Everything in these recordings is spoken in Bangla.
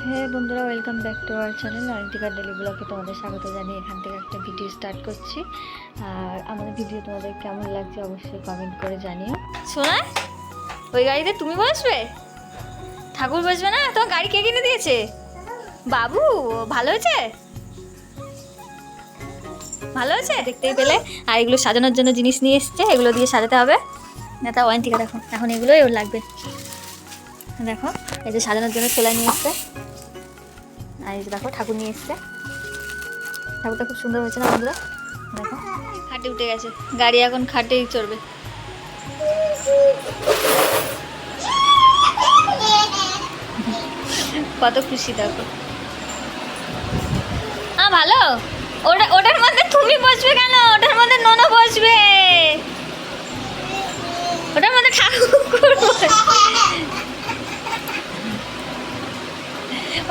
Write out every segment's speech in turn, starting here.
হ্যাঁ বন্ধুরা, welcome back to our channel Ayantika daily ব্লগে তোমাদের স্বাগত জানিয়ে এখান থেকে একটা ভিডিও স্টার্ট করছি। আর আমাদের ভিডিও তোমাদের কেমন লাগছে অবশ্যই কমেন্ট করে জানিও। শোনা, ওই গাড়িতে তুমি বসবে? ঠাকুর বসবে না? তোমার গাড়ি কে কিনে দিয়েছে? বাবু। ভালো হয়েছে? ভালো হয়েছে দেখতেই পেলে। আর এগুলো সাজানোর জন্য জিনিস নিয়ে এসছে, এগুলো দিয়ে সাজাতে হবে। না তা অয়ন্তিকা দেখো, এখন এগুলোই ওর লাগবে। দেখো এই যে সাজানোর জন্য চলে নিয়ে এসছে। আর এই যে দেখো ঠাকুর নিয়ে এসছে। ঠাকুরটা খুব সুন্দর হয়েছে না বন্ধুরা? দেখো খাটে উঠে গেছে, গাড়ি এখন খাটেই চড়বে। কত খুশি দেখো। ভালো। ওটার মধ্যে তুমি বসবে কেন? ওটার মধ্যে ননো বসবে। ওটার মধ্যে ঠাকুর,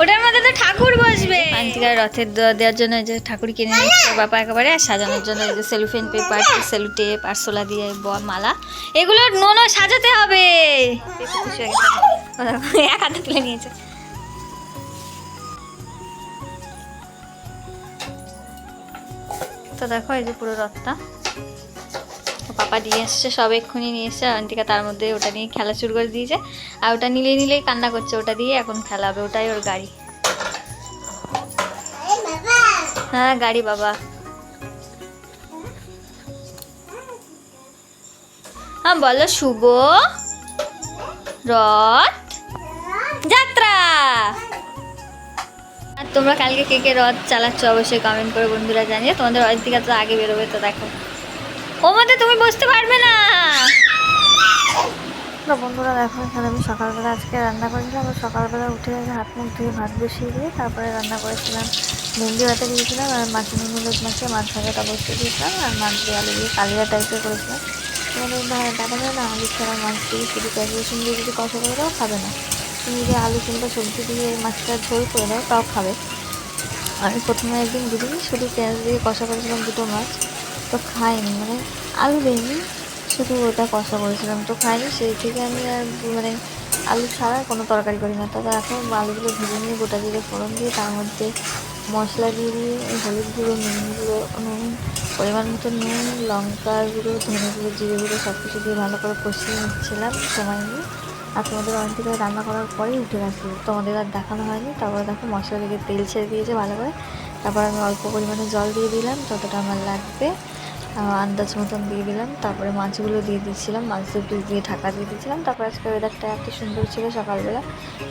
ওটার মধ্যে তো ঠাকুর বসবে। আন্টিকার রথের দেওয়ার জন্য এই যে ঠাকুর কিনে নিচ্ছে বাবা একেবারে। আর সাজানোর জন্য এই যে সেলুফেন পেপার, সেলু টেপ আর সোলা দিয়ে মালা, এগুলো নোনো সাজাতে হবে। এক হাতে তুলে নিয়েছে। তো দেখো এই যে পুরো রথটা পাপা দিয়ে এসছে, সব এক্ষুনি নিয়ে এসছে। আন্টিকা তার মধ্যে ওটা নিয়ে খেলা শুরু করে দিয়েছে। আর ওটা নিলেই কান্না করছে, ওটা দিয়ে এখন খেলা হবে, ওটাই ওর গাড়ি। হ্যাঁ গাড়ি বাবা। হ্যাঁ বলো, শুভ রথ যাত্রা। আর তোমরা কালকে কে কে রথ চালাচ্ছ অবশ্যই কমেন্ট করে বন্ধুরা জানিয়ে। তোমাদের অয়ন্তিকা তো আগে বেরোবে, তো দেখো ওর মধ্যে তুমি বসতে পারবে না। তো বন্ধুরা দেখো, এখানে আমি সকালবেলা আজকে রান্না করেছিলাম। সকালবেলা উঠে হাত মুখ ধুয়ে ভাত বসিয়ে দিয়ে তারপরে রান্না করেছিলাম। ভেন্ডি ভাতে দিয়েছিলাম আর মাছের নুন মাছে মাছ ভাজাটা বসিয়ে দিয়েছিলাম। আর মাছ দিয়ে আলু দিয়ে কালিয়া টাইপের করেছিলাম। তোমাদের দাদা হয় না আলু ছাড়া মাছ দিয়ে শুধু পেঁয়াজ রসুন দিয়ে যদি কষা করে দাও খাবে না। তুমি যদি আলু কিংবা সবজি দিয়ে মাছটা ঝোল করে দাও তাও খাবে। আমি প্রথমে একদিন দিদি শুধু পেঁয়াজ দিয়ে কষা করেছিলাম দুটো মাছ, তো খাইনি, মানে আলু দিইনি, শুধু ওটা কষা করেছিলাম, তো খাইনি। সেই থেকে আমি আর মানে আলু ছাড়া কোনো তরকারি করি না। তবে এখন আলুগুলো ভেজে নিয়ে গোটা জিরে ফোড়ন দিয়ে তার মধ্যে মশলা দিয়ে হলুদ গুঁড়ো, নুন পরিমাণ মতো নুন, লঙ্কার গুঁড়ো, ধনে গুঁড়ো, জিরে গুঁড়ো সব কিছু দিয়ে ভালো করে কষিয়ে নিচ্ছিলাম সময় নিয়ে। আর তোমাদের অনেক রান্না করার পরেই উঠে গেছিলো, তোমাদের আর দেখানো হয়নি। তারপরে দেখো মশলা থেকে তেল ছেড়ে দিয়েছে ভালো করে। তারপর আমি অল্প পরিমাণে জল দিয়ে দিলাম, যতটা আমার লাগবে আন্দাজ মতন দিয়ে দিলাম। তারপরে মাছগুলো দিয়ে দিচ্ছিলাম, মাছ দুটো দিয়ে ঢাকা দিয়ে দিচ্ছিলাম। তারপরে আজকে ওয়েদারটা এত সুন্দর ছিল সকালবেলা,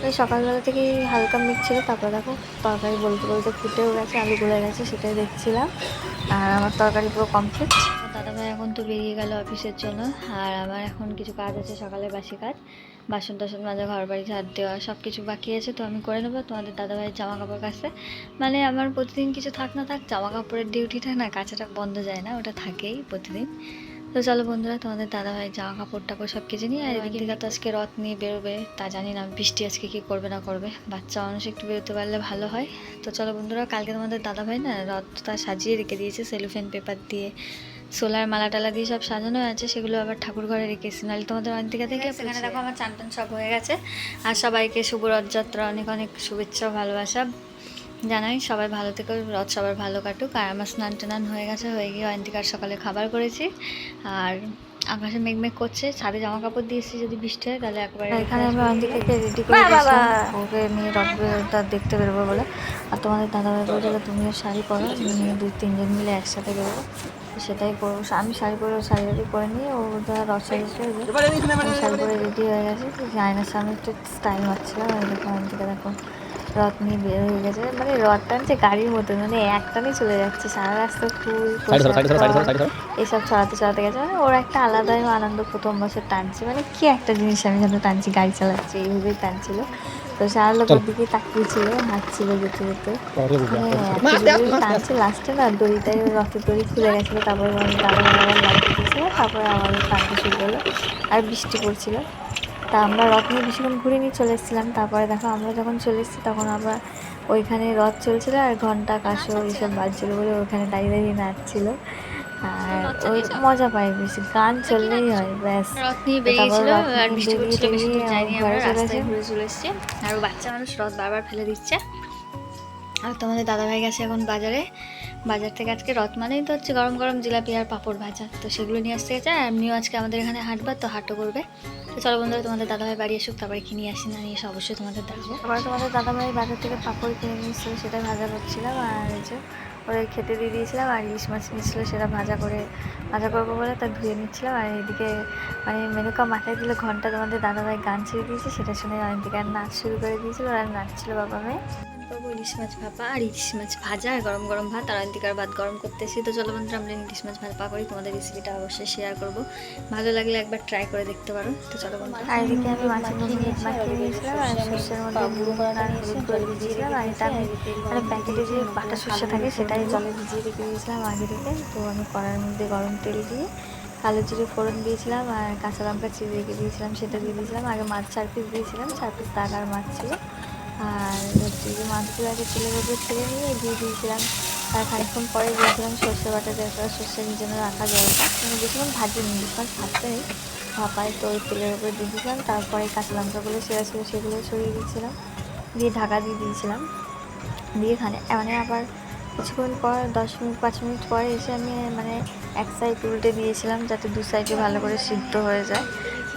ওই সকালবেলা থেকেই হালকা মেঘ ছিল। তারপরে দেখো তরকারি বলতে বলতে ফুটেও গেছে, আলু গলে গেছে, সেটাই দেখছিলাম। আর আমার তরকারি পুরো কমপ্লিট। দাদাভাই এখন তো বেরিয়ে গেল অফিসের জন্য। আর আমার এখন কিছু কাজ আছে, সকালে বাসি কাজ, বাসন টাসন মাজা, ঘর বাড়ি ঝাড় দেওয়া সব কিছু বাকি আছে, তো আমি করে নেবো। তোমাদের দাদাভাইয়ের জামা কাপড় কাছে, মানে আমার প্রতিদিন কিছু থাক না থাক জামা কাপড়ের ডিউটিটা না কাচাটা বন্ধ যায় না, ওটা থাকেই প্রতিদিন। তো চলো বন্ধুরা, তোমাদের দাদাভাইয়ের জামা কাপড় টাপড় সব কিছু নিয়ে। আর এদিকে তো আজকে রথ নিয়ে বেরোবে, তা জানি না বৃষ্টি আজকে কী করবে না করবে। বাচ্চা মানুষ একটু বেরোতে পারলে ভালো হয়। তো চলো বন্ধুরা, কালকে তোমাদের দাদাভাই না রথটা সাজিয়ে রেখে দিয়েছে সেলুফেন পেপার দিয়ে, সোলার মালা টালা দিয়ে সব সাজানো আছে, সেগুলো আবার ঠাকুর ঘরে রেখেছি। নাহলে তোমাদের অন্তিকা থেকে সেখানে দেখো আমার চান টান সব হয়ে গেছে। আর সবাইকে শুভ রথযাত্রা অনেক অনেক শুভেচ্ছা ভালোবাসা জানাই। সবাই ভালো থেকো, রথ সবার ভালো কাটুক। আর আমার স্নান টান হয়ে গেছে, হয়ে গিয়ে অন্তিকার সকালে খাবার করেছি। আর আকাশে মেঘমেঘ করছে, ছাদে জামা কাপড় দিয়েছি, যদি বৃষ্টি হয় তাহলে একবারে এখানে আমি অন্তিকাকে রেডি করে দিয়েছিলাম ওকে নিয়ে রথটা দেখতে বেরোবো বলে। আর তোমাদের দাদাভাই বলছিল তুমিও শাড়ি পরো, নিয়ে 2-3 জন মিলে একসাথে বেরোবো, সেটাই করবো। আমি শাড়ি পরে শাড়ি রেডি করে নিয়ে ও রথ সাজিয়েছিল, শাড়ি পরে রেডি হয়ে গেছে। আয়নার সামনে একটু স্টাইল মারছিলাম। দেখো অন্তিকা দেখো রথ নিয়ে বের হয়ে গেছে, মানে রথ টানছে গাড়ির মতো, মানে একটানেই চলে যাচ্ছে সারা রাস্তা, ফুল এইসব ছড়াতে ছড়াতে গেছে। মানে ওর একটা আলাদাই আনন্দ, প্রথম বছর টানছে, মানে কি একটা জিনিস আমি যেন টানছি, গাড়ি চালাচ্ছি এইভাবেই টানছিল। তো সারা লোকের দিকে তাকিয়েছিল, হাঁটছিল যেতে যেতে, টানছে। লাস্টে না দড়িটাই, রথের দড়ি খুলে গেছিলো। তারপরে দাদা আবার লাগিয়ে দিয়েছিল, তারপরে আবার টানতে শুরু করলো। আর বৃষ্টি পড়ছিল। তা আমরা রথ নিয়ে বেশিক্ষণ ঘুরে নিয়ে চলে এসেছিলাম। তারপরে দেখো আমরা যখন চলে এসেছি তখন আবার ওইখানে রথ চলছিল আর ঘন্টা কাঁসর এইসব বাজছিল বলে ওইখানে দাঁড়িয়ে দাঁড়িয়ে নাচছিল। আর ওই মজা পাই বেশি, গান চললেই হয় ব্যাস। রথ নিয়ে তো তারপর বেরিয়েছিল রথ আর নিয়ে বৃষ্টি বেরিয়ে পড়ছিল, বেশি টেরিয়ে দূর যাইনি আমরা, ঘরে চলে রাস্তায় আসে। ঘুরে চলে এসছে। আর ও বাচ্চা মানুষ রথ বারবার ফেলে দিচ্ছে। আর তোমাদের দাদাভাই গেছে এখন বাজারে, বাজার থেকে আজকে রথ মানেই তো হচ্ছে গরম গরম জিলাপি আর পাঁপড় ভাজা, তো সেগুলো নিয়ে আসতে গেছে। আর এমনিও আজকে আমাদের এখানে হাটবার, তো হাটও করবে। তো চলো বন্ধুরা, তোমাদের দাদাভাই বাড়ি আসুক, তারপরে কি নিয়ে আসি না নিয়ে এসে অবশ্যই তোমাদের দেখাবো। আবার তোমাদের দাদাভাই বাজার থেকে পাঁপড় কিনে নিয়ে এসেছিলো, সেটা ভাজা করছিলাম। আর এই যে ওদের খেতে দিয়ে দিয়েছিলাম। আর ইলিশ মাছ নিয়েছিলো, সেটা ভাজা করবো বলে তা ধুয়ে নিচ্ছিলাম। আর এদিকে মানে মেনুকা মাথায় দিলে ঘন্টা তোমাদের দাদাভাই গান ছেড়ে দিয়েছে, সেটা শুনে অনেক আর নাচ শুরু করে দিয়েছিল। আর নাচছিল বাবা মেয়ে। করবো ইলিশ মাছ ভাপা আর ইলিশ মাছ ভাজা আর গরম গরম ভাত, আর অন্তিকার ভাত গরম করতেছি। তো চলো বন্ধুরা, আমরা ইলিশ মাছ ভাপা করি, তোমাদের রেসিপিটা অবশ্যই শেয়ার করবো, ভালো লাগলে একবার ট্রাই করে দেখতে পারো। তো চলো বন্ধুরা, আর এদিকে আমি মাছের নুন হলুদ মাখিয়ে নিয়েছিলাম। আর সর্ষের মধ্যে নুন আর হলুদ করে ভিজিয়েছিলাম। আর এটা আমি মানে প্যাকেটে যে বাটা সর্ষে থাকে সেটাই জলে ভিজিয়ে রেখে দিয়েছিলাম আগে থেকে। তো আমি কড়াইয়ের মধ্যে গরম তেল দিয়ে কালো জিরে ফোড়ন দিয়েছিলাম, আর কাঁচা লঙ্কা চিড়ে রেখে দিয়েছিলাম, সেটা দিয়ে দিয়েছিলাম। আগে মাছ 4 পিস দিয়েছিলাম, 4 পিস টাকার মাছ ছিল। আর হচ্ছে যে মাছগুলো আগে তেলের উপরে ছেড়ে নিয়ে দিয়ে দিয়েছিলাম। আর খানিকক্ষণ পরে দিয়েছিলাম সর্ষে বাটা, যার পরে সর্ষের জন্য রাখা জলটা, মানে বেশিক্ষণ ভাজিনি, ইলিশ মাছ ভাজতে নেই ভাপায়। তো ওই তেলের উপরে দিয়ে দিয়েছিলাম। তারপরে কাঁচা লঙ্কাগুলো সেরা ছিল সেগুলো ছড়িয়ে দিয়েছিলাম, দিয়ে ঢাকা দিয়ে দিয়েছিলাম। দিয়ে মানে আবার কিছুক্ষণ পর 10 মিনিট 5 মিনিট পরে এসে আমি মানে এক সাইড উল্টে দিয়েছিলাম, যাতে দু সাইডে ভালো করে সিদ্ধ হয়ে যায়।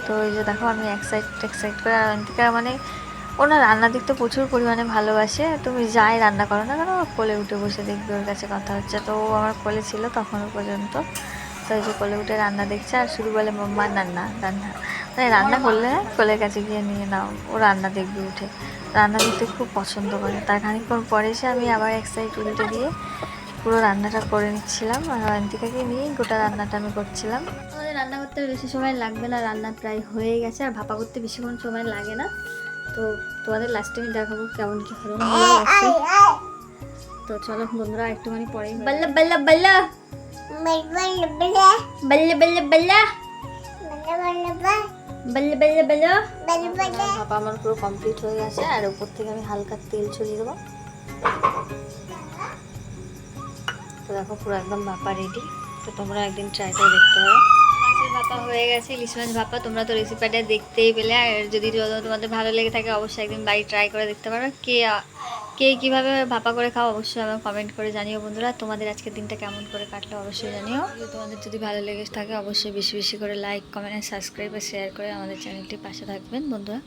তো এই যে দেখো আমি এক সাইড করে। আর অন্তিকা মানে ওনার রান্না দেখতে প্রচুর পরিমাণে ভালোবাসে। তুমি যাই রান্না করো না কেন, কোলে উঠে বসে দেখবে, ওর কাছে কথা হচ্ছে। তো ও আমার কোলে ছিল তখনও পর্যন্ত। তো এই যে কোলে উঠে রান্না দেখছে, আর শুধু বলে মাম্মা রান্না মানে রান্না করলে কোলের কাছে গিয়ে নিয়ে নাও, ও রান্না দেখবে উঠে। রান্না দেখতে খুব পছন্দ করে। তার খানিকক্ষণ পরে এসে আমি আবার এক সাইড উল্টে দিয়ে পুরো রান্নাটা করে নিচ্ছিলাম। আর অয়ন্তিকাকে নিয়েই গোটা রান্নাটা আমি করছিলাম। আমাদের রান্না করতে বেশি সময় লাগবে না, রান্না প্রায় হয়ে গেছে। আর ভাপা করতে বেশিক্ষণ সময় লাগে না। তো তোমাদের লাস্টে আমি দেখাবো কেমন কি হলো না হলো অবশ্যই। তো চলো বন্ধুরা, একটুখানি পরে বল্লা বল্লা বল্লা বল্লা বল্লা বল্লা বল্লা বল্লা বল্লা। ভাপা আমার পুরো কমপ্লিট হয়ে গেছে। আর উপর থেকে আমি হালকা তেল ছড়িয়ে দেবো। তো দেখো পুরো একদম ভাপা রেডি। তো তোমরা একদিন ট্রাই করে দেখতে পারো। মাছের ভাপা হয়ে গেছে, ইলিশ মাছ ভাপা। তোমরা তো রেসিপিটা দেখতেই পেলে। আর যদি তোমাদের ভালো লেগে থাকে অবশ্যই একদিন বাড়ি ট্রাই করে দেখতে পারো। কে কীভাবে ভাপা করে খাও অবশ্যই আমাকে কমেন্ট করে জানিও বন্ধুরা। তোমাদের আজকের দিনটা কেমন করে কাটলো অবশ্যই জানিও। তোমাদের যদি ভালো লেগে থাকে অবশ্যই বেশি বেশি করে লাইক কমেন্ট সাবস্ক্রাইব আর শেয়ার করে আমাদের চ্যানেলটির পাশে থাকবেন বন্ধুরা।